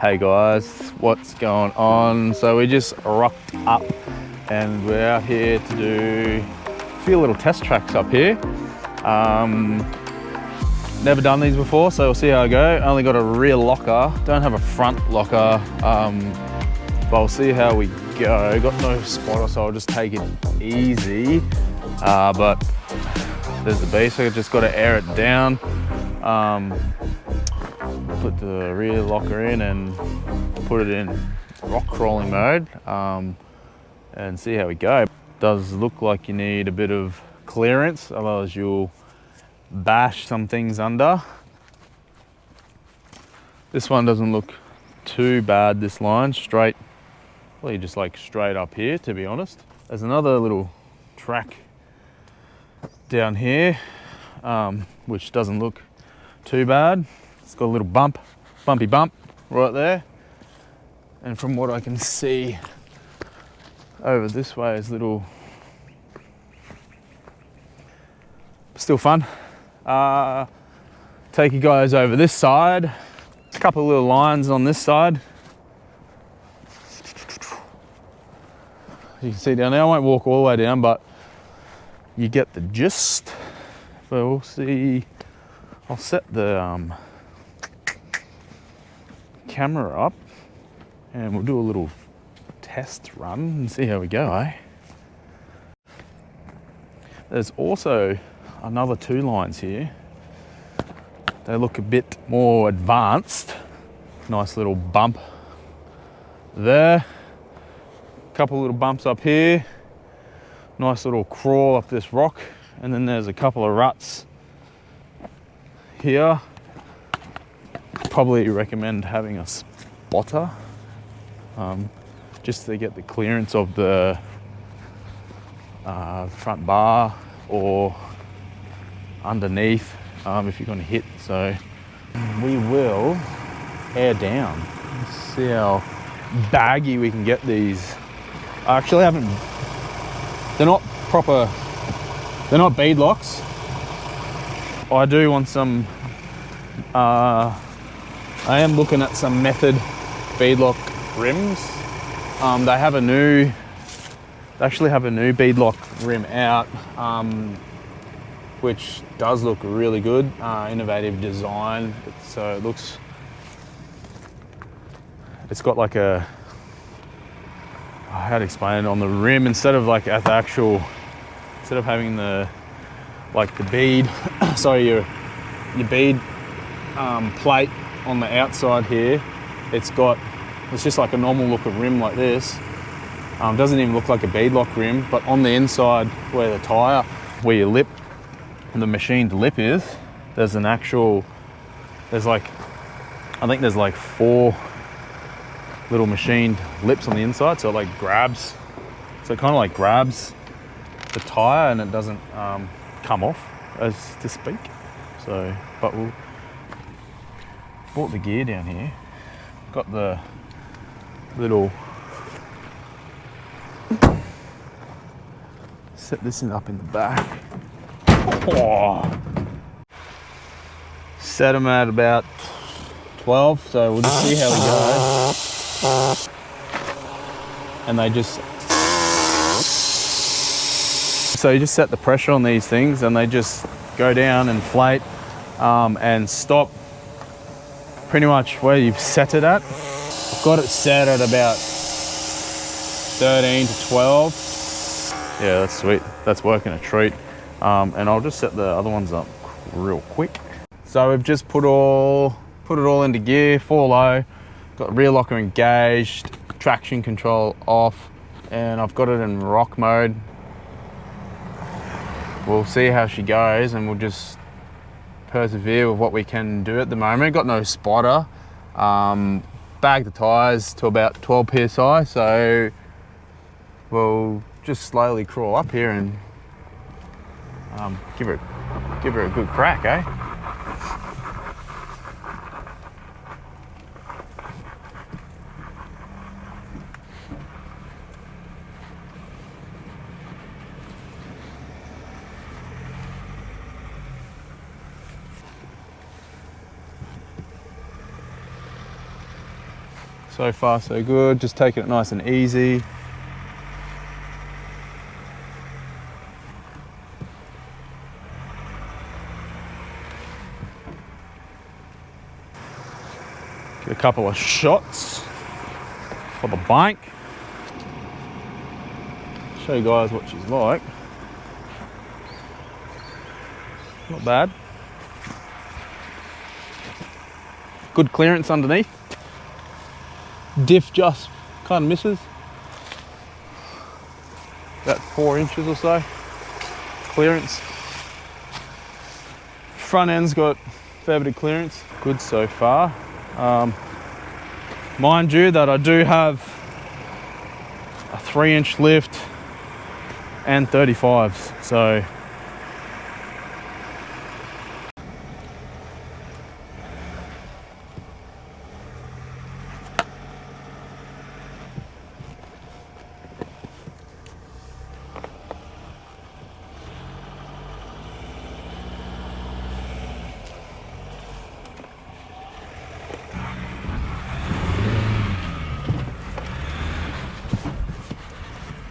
Hey guys, what's going on? So we just rocked up and we're out here to do a few little test tracks up here. Never done these before, so we'll see how I go. Only got a rear locker, don't have a front locker, but we'll see how we go. Got no spotter, so I'll just take it easy. But there's the basic, just got to air it down. Put the rear locker in and put it in rock crawling mode and see how we go. Does look like you need a bit of clearance, otherwise you'll bash some things under. This one doesn't look too bad, this line, straight, well, just like straight up here, to be honest. There's another little track down here, which doesn't look too bad. It's got a little bumpy bump right there. And from what I can see over this way is little, still fun. Take you guys over this side. A couple of little lines on this side. You can see down there, I won't walk all the way down, but you get the gist. But we'll see, I'll set the camera up and we'll do a little test run and see how we go, eh? There's also another two lines here. They look a bit more advanced. Nice little bump there. Couple little bumps up here. Nice little crawl up this rock. And then there's a couple of ruts here. Probably recommend having a spotter just to get the clearance of the front bar or underneath if you're going to hit. So we will air down. Let's see how baggy we can get these. I actually haven't, they're not proper, they're not bead locks. I do want some, I am looking at some Method beadlock rims. They actually have a new beadlock rim out, which does look really good. Innovative design. So it looks, it's got like a, how to explain it, on the rim, instead of like at the actual, instead of having the, like the bead, sorry, your bead plate on the outside here, it's just like a normal look of rim like this. Doesn't even look like a beadlock rim, but on the inside where the tyre, where your lip, the machined lip is, there's an actual, there's like, I think there's like 4 little machined lips on the inside, so it like grabs, so it kind of like grabs the tyre and it doesn't come off, as to speak. So, but we'll brought the gear down here, got the little, set this up in the back. Oh. Set them at about 12, so we'll just see how we go. And they just, so you just set the pressure on these things and they just go down, inflate, and stop pretty much where you've set it at. I've got it set at about 13 to 12. Yeah, that's sweet. That's working a treat. And I'll just set the other ones up real quick. So we've just put it all into gear, 4 low, got rear locker engaged, traction control off, and I've got it in rock mode. We'll see how she goes and we'll just persevere with what we can do at the moment. Got no spotter. Bagged the tyres to about 12 psi, so we'll just slowly crawl up here and give her a good crack, eh? So far so good, just taking it nice and easy. Get a couple of shots for the bank. Show you guys what she's like. Not bad. Good clearance underneath. Diff just kind of misses. About 4 inches or so. Clearance. Front end's got a fair bit of clearance. Good so far. Mind you that I do have a 3-inch lift and 35s, so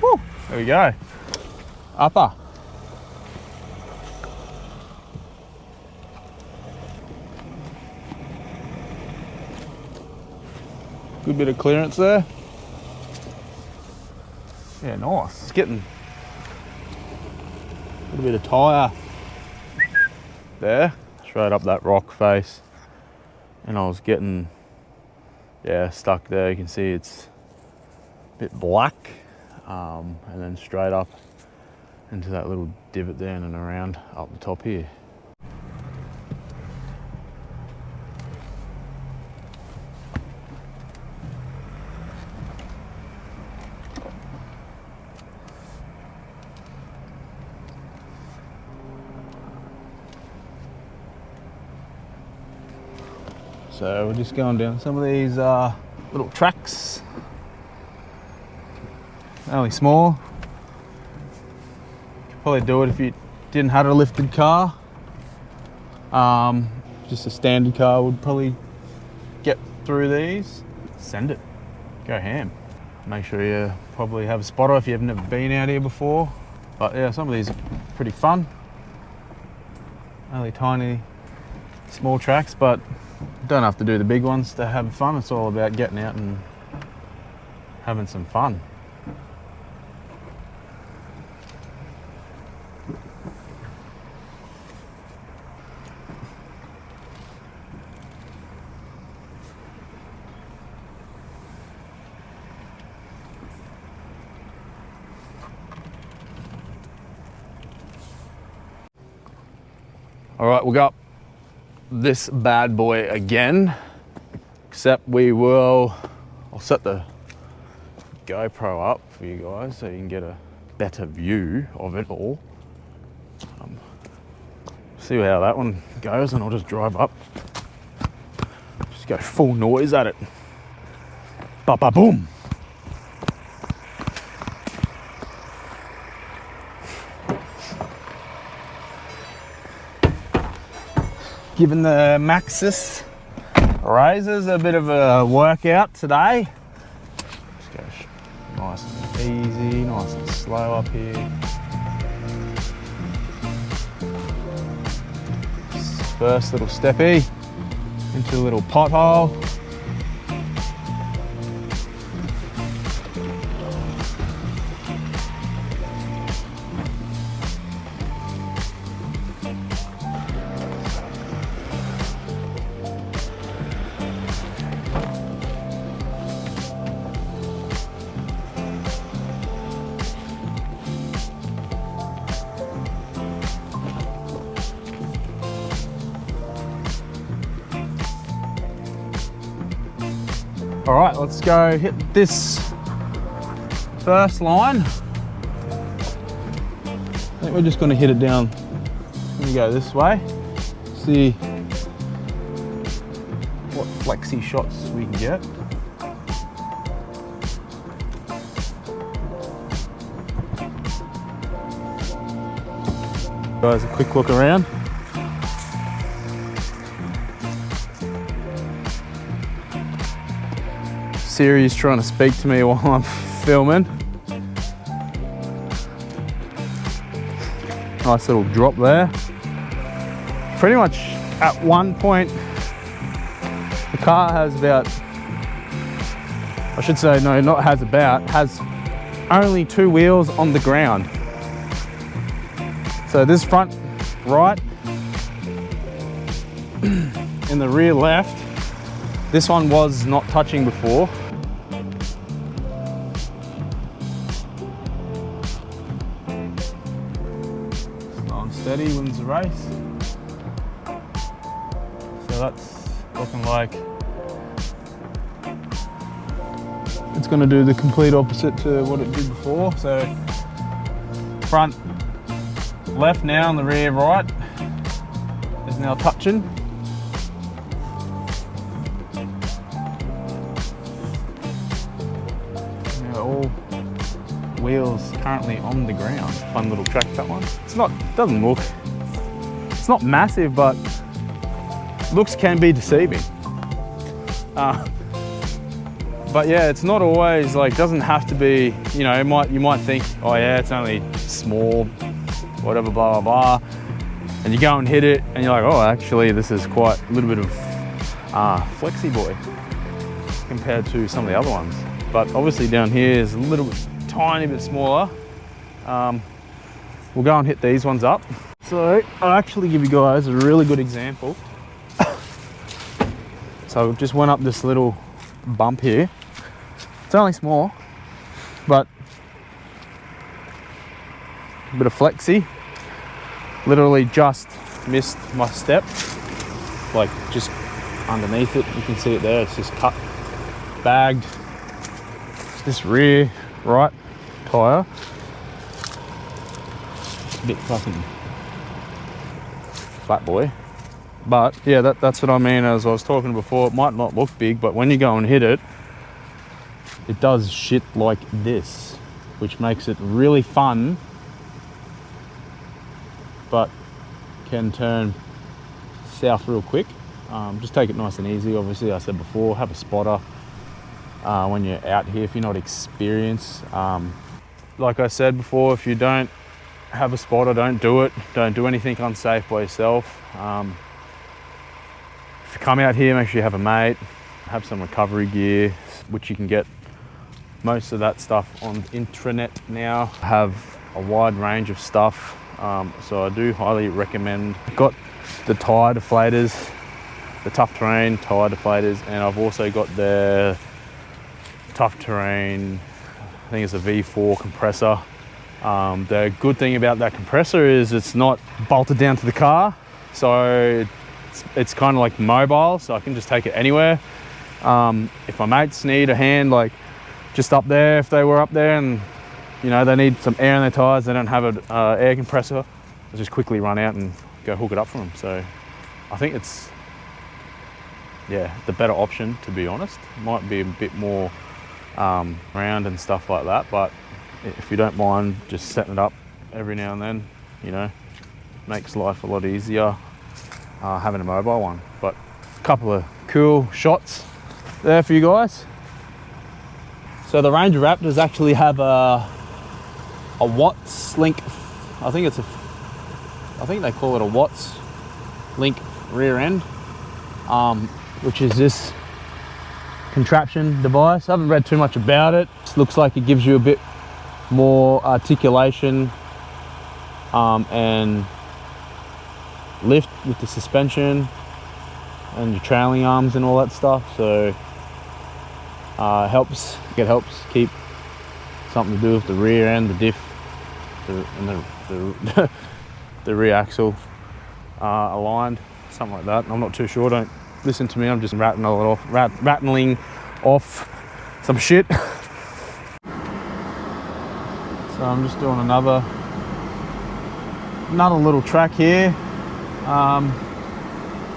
woo, there we go. Upper. Good bit of clearance there. Yeah, nice. It's getting a little bit of tyre there, straight up that rock face. And I was getting, yeah, stuck there. You can see it's a bit black. And then straight up into that little divot there and around up the top here. So we're just going down some of these little tracks. Only small. Could probably do it if you didn't have a lifted car. Just a standard car would probably get through these. Send it. Go ham. Make sure you probably have a spotter if you've never been out here before. But yeah, some of these are pretty fun. Only tiny, small tracks, but don't have to do the big ones to have fun. It's all about getting out and having some fun. All right, we got this bad boy again, except I'll set the GoPro up for you guys so you can get a better view of it all. See how that one goes, and I'll just drive up. Just go full noise at it. Ba-ba-boom. Giving the Maxxis razors a bit of a workout today. Just go nice and easy, nice and slow up here. First little steppy into a little pothole. All right, let's go hit this first line. I think we're just going to hit it down. Let me go this way. See what flexi shots we can get. Guys, a quick look around. Siri's trying to speak to me while I'm filming. Nice little drop there. Pretty much at one point, the car has about, I should say, no, not has about, has only 2 wheels on the ground. So this front right and the rear left, this one was not touching before. Slow and steady wins the race. So that's looking like it's going to do the complete opposite to what it did before. So front left now and the rear right is now touching. Now all wheels currently on the ground. Fun little track, that one. It's not, doesn't look, it's not massive, but looks can be deceiving. But yeah, it's not always like, doesn't have to be, you know, you might think, oh yeah, it's only small, whatever, blah, blah, blah. And you go and hit it and you're like, oh, actually this is quite a little bit of Flexi boy compared to some of the other ones. But obviously down here is a little bit, tiny bit smaller. We'll go and hit these ones up. So I'll actually give you guys a really good example. So I just went up this little bump here. It's only small, but a bit of Flexi. Literally just missed my step, like just underneath it. You can see it there, it's just cut, bagged this rear right tyre. A bit fucking flat boy. But yeah, that's what I mean, as I was talking before, it might not look big, but when you go and hit it, it does shit like this, which makes it really fun, but can turn south real quick. Just take it nice and easy. Obviously, I said before, have a spotter when you're out here if you're not experienced. Like I said before, if you don't have a spotter, don't do it. Don't do anything unsafe by yourself. If you come out here, make sure you have a mate, have some recovery gear, which you can get most of that stuff on the intranet now. Have a wide range of stuff, so I do highly recommend. I've got the Tyre deflators, the tough terrain Tyre deflators, and I've also got the tough terrain, I think it's a V4 compressor. The good thing about that compressor is it's not bolted down to the car, so it's kind of like mobile, so I can just take it anywhere. If my mates need a hand, like just up there, if they were up there and you know they need some air in their tyres, they don't have an air compressor, I'll just quickly run out and go hook it up for them. So I think it's, yeah, the better option, to be honest. It might be a bit more round and stuff like that, but if you don't mind just setting it up every now and then, you know, makes life a lot easier having a mobile one. But a couple of cool shots there for you guys. So the Ranger Raptors actually have a Watts link. I think they call it a Watts link rear end, which is this contraption device. I haven't read too much about it. It looks like it gives you a bit more articulation and lift with the suspension and your trailing arms and all that stuff. So it helps keep something to do with the rear end, the diff, and the rear axle aligned, something like that. I'm not too sure. Don't listen to me. I'm just rattling off some shit. So I'm just doing another little track here.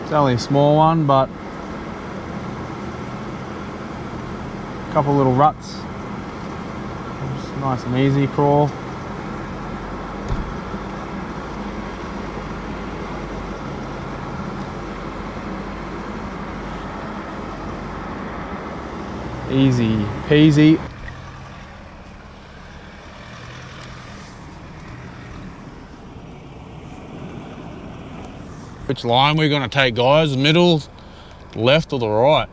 It's only a small one, but a couple little ruts. Just nice and easy crawl. Easy peasy. Which line we're gonna take, guys? Middle, left, or the right?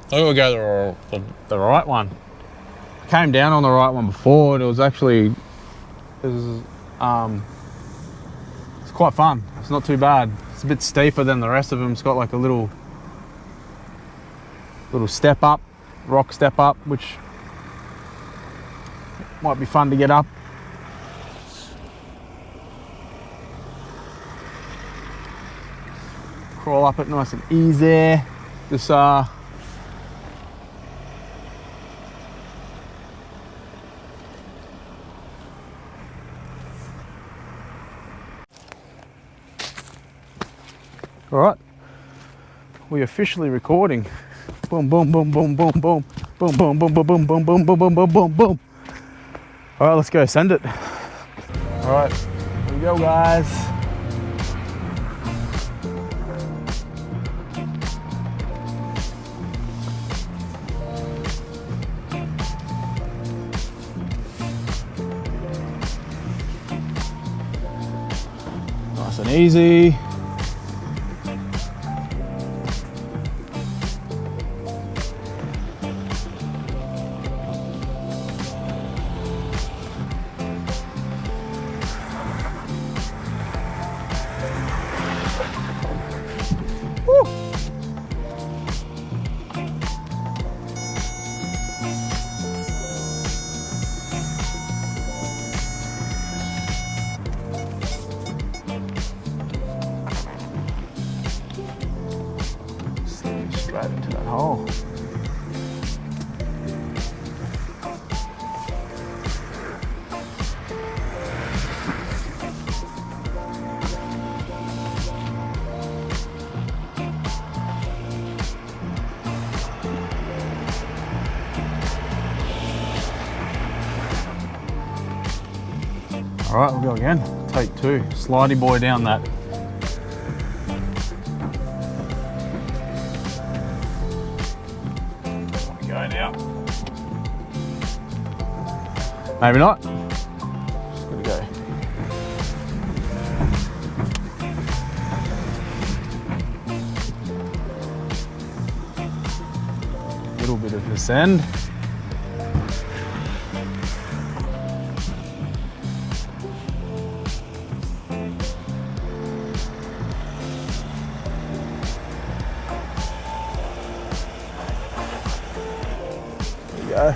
I think we'll go the right one. Came down on the right one before, and it was it's quite fun. It's not too bad. It's a bit steeper than the rest of them. It's got like a little step up, rock step up, which might be fun to get up. Crawl up it nice and easy. This all right, we're officially recording. Boom, boom, boom, boom, boom, boom, boom, boom, boom, boom, boom, boom, boom, boom, boom, boom, boom, boom. All right, let's go send it. All right, here we go, guys. Nice and easy. Straight into that hole. All right, we'll go again. Take two. Slidey boy down that. Go now. Maybe not. Just gonna go. Little bit of descend. Go.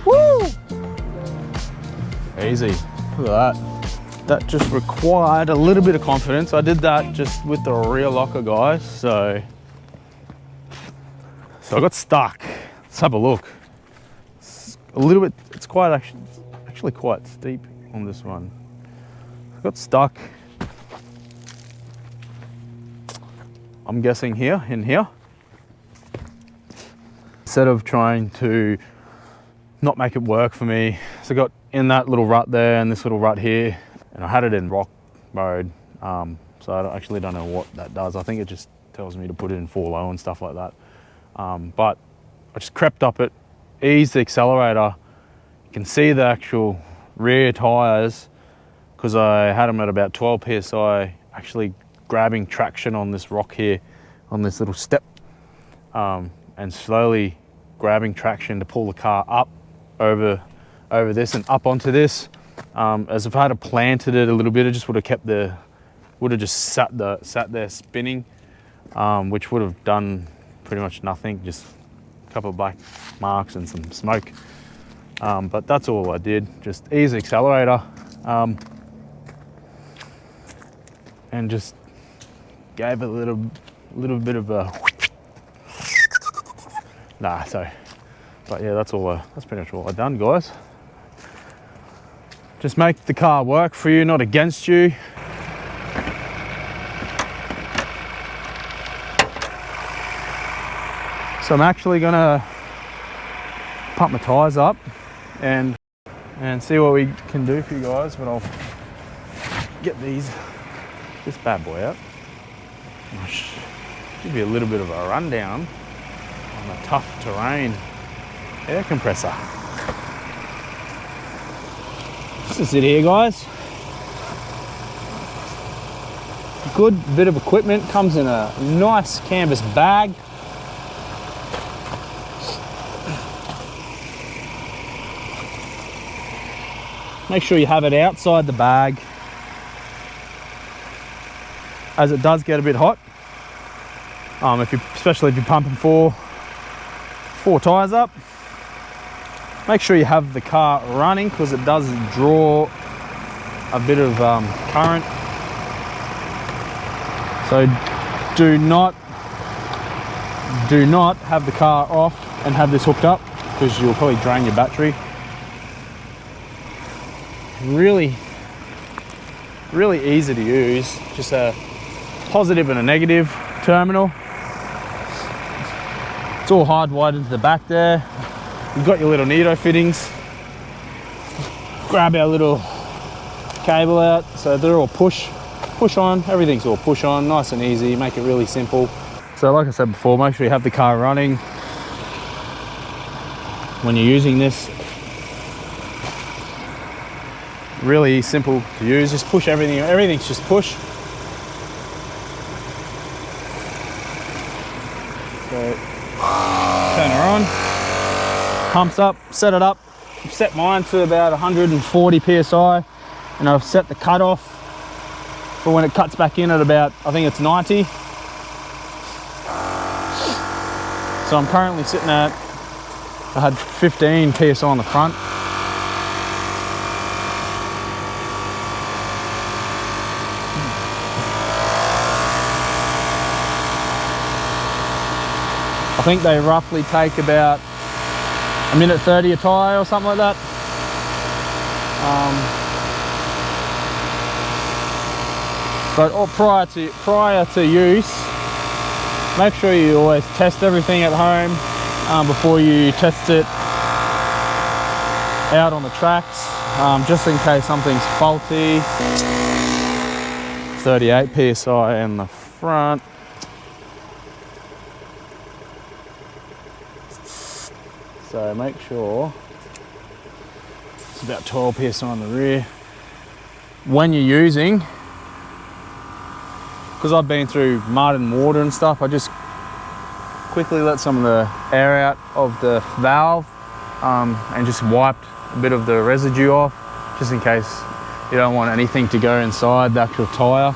Woo! Easy. Look at that. That just required a little bit of confidence. I did that just with the rear locker, guys. So I got stuck. Let's have a look. It's a little bit. It's quite actually quite steep on this one. I got stuck. I'm guessing here, in here. Instead of trying to not make it work for me, so I got in that little rut there and this little rut here, and I had it in rock mode. So I actually don't know what that does. I think it just tells me to put it in 4 low and stuff like that. But I just crept up it, eased the accelerator. You can see the actual rear tires, because I had them at about 12 PSI, actually grabbing traction on this rock here, on this little step, and slowly grabbing traction to pull the car up over this and up onto this. As if I had planted it a little bit, it just would have just sat there spinning, which would have done pretty much nothing, just a couple of black marks and some smoke. But that's all I did, just ease the accelerator, and just gave it a little bit of a but yeah, that's pretty much all I've done, guys. Just make the car work for you, not against you. So I'm actually gonna pump my tires up and see what we can do for you guys, but I'll get these this bad boy out. I'll give you a little bit of a rundown on the tough terrain air compressor. This is it here, guys. Good bit of equipment, comes in a nice canvas bag. Make sure you have it outside the bag, as it does get a bit hot. Especially if you're pumping four tyres up. Make sure you have the car running, because it does draw a bit of current. So do not have the car off and have this hooked up, because you'll probably drain your battery. Really easy to use, just a positive and a negative terminal. It's all hardwired into the back there. You've got your little Nido fittings. Grab our little cable out, so they're all push on, everything's all push on, nice and easy, make it really simple. So like I said before, make sure you have the car running when you're using this. Really simple to use, just push everything's just push. So turn her on, pumps up, set it up. I've set mine to about 140 psi, and I've set the cutoff for when it cuts back in at about, I think it's 90. So I'm currently sitting at, I had 15 psi on the front. I think they roughly take about a minute 30 a tyre or something like that. But prior to use, make sure you always test everything at home before you test it out on the tracks, just in case something's faulty. 38 psi in the front. So make sure it's about 12 psi on the rear. When you're using, because I've been through mud and water and stuff, I just quickly let some of the air out of the valve and just wiped a bit of the residue off, just in case you don't want anything to go inside the actual tyre.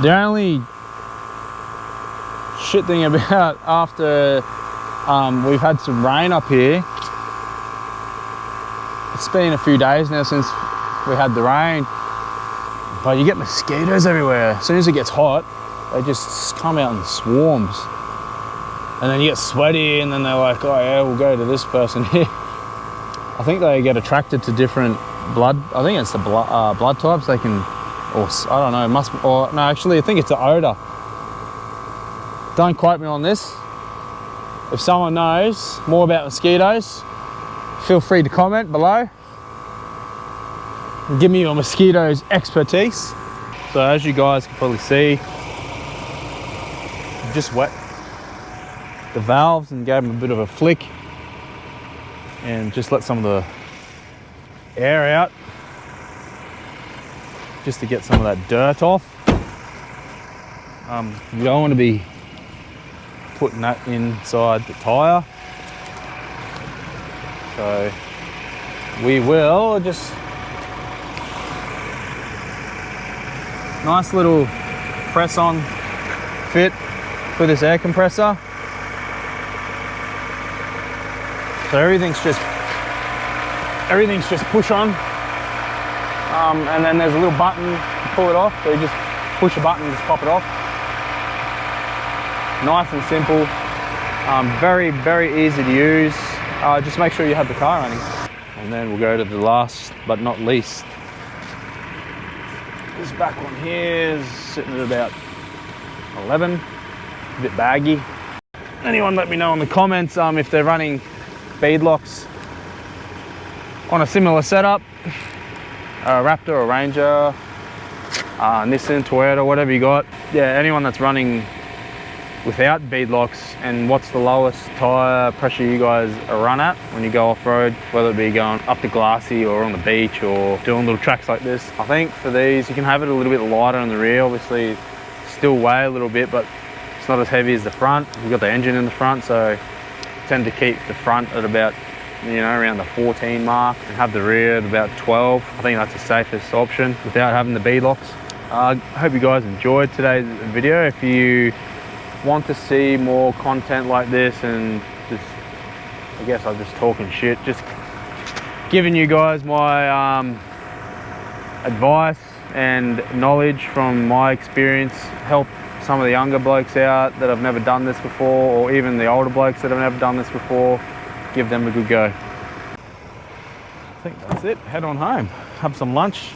The only shit thing about after we've had some rain up here, it's been a few days now since we had the rain, but you get mosquitoes everywhere. As soon as it gets hot, they just come out in swarms, and then you get sweaty, and then they're like, oh yeah, we'll go to this person here. I think they get attracted to different blood, I think it's the blood types they can, or I don't know, no, actually I think it's the odour. Don't quote me on this. If someone knows more about mosquitoes, feel free to comment below and give me your mosquitoes expertise. So as you guys can probably see, I've just wet the valves and gave them a bit of a flick and just let some of the air out, just to get some of that dirt off. You don't want to be putting that inside the tyre. So we will just, nice little press on fit for this air compressor. So everything's just push on. And then there's a little button to pull it off. So you just push a button and just pop it off. Nice and simple. Very, very easy to use. Just make sure you have the car running. And then we'll go to the last but not least. This back one here is sitting at about 11, a bit baggy. anyone let me know in the comments if they're running beadlocks on a similar setup, Raptor or Ranger, Nissan, Toyota, whatever you got. Yeah, anyone that's running without beadlocks, and what's the lowest tyre pressure you guys run at when you go off-road, whether it be going up to Glassy or on the beach or doing little tracks like this. I think for these you can have it a little bit lighter on the rear, obviously still weigh a little bit, but it's not as heavy as the front. You've got the engine in the front, so tend to keep the front at about, you know, around the 14 mark and have the rear at about 12. I think that's the safest option without having the beadlocks. I hope you guys enjoyed today's video. If you want to see more content like this, and just, I guess I'm just talking shit, just giving you guys my advice and knowledge from my experience, help some of the younger blokes out that have never done this before, or even the older blokes that have never done this before, give them a good go. I think that's it. Head on home, have some lunch,